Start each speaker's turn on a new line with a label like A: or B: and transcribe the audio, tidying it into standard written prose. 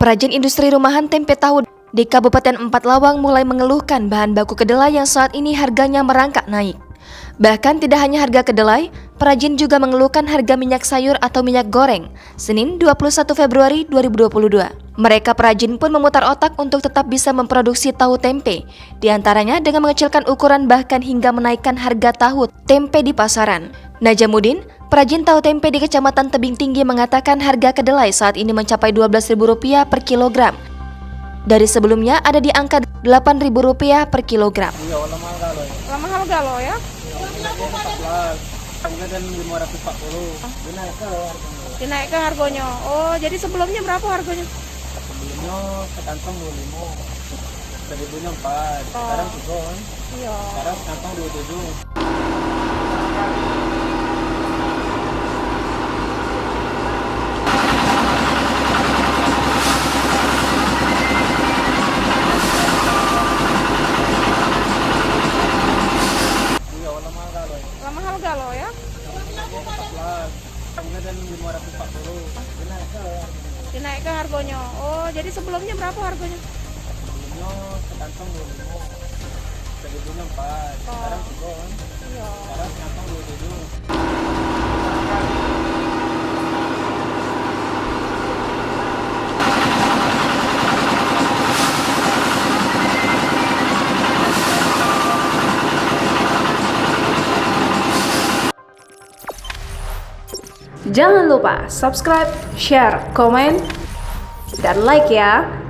A: Perajin industri rumahan tempe tahu di Kabupaten Empat Lawang mulai mengeluhkan bahan baku kedelai yang saat ini harganya merangkak naik. Bahkan tidak hanya harga kedelai, perajin juga mengeluhkan harga minyak sayur atau minyak goreng. Senin 21 Februari 2022. Mereka perajin pun memutar otak untuk tetap bisa memproduksi tahu tempe, diantaranya dengan mengecilkan ukuran bahkan hingga menaikkan harga tahu tempe di pasaran. Najamuddin, perajin tahu tempe di Kecamatan Tebing Tinggi mengatakan harga kedelai saat ini mencapai Rp12.000 per kilogram. Dari sebelumnya ada di angka Rp8.000 per kilogram.
B: Iya,
C: Lama harga lo ya?
B: 14, kemudian 540.
C: Dinaikkan harganya. Oh, jadi sebelumnya berapa harganya?
B: Sebelumnya sekantong 25, seribunya 4, sekarang 3,
C: Iya.
B: sekarang sekantong 27. Iya,
C: Lama harga lo ya?
B: 14, kemudian 540.
C: Dinaikkan harganya. Oh, jadi sebelumnya berapa harganya?
B: Sebelumnya sekantong 25, seribunya 4, sekarang 3,
C: Iya.
B: sekarang sekantong 27.
D: Jangan lupa subscribe, share, komen, dan like ya.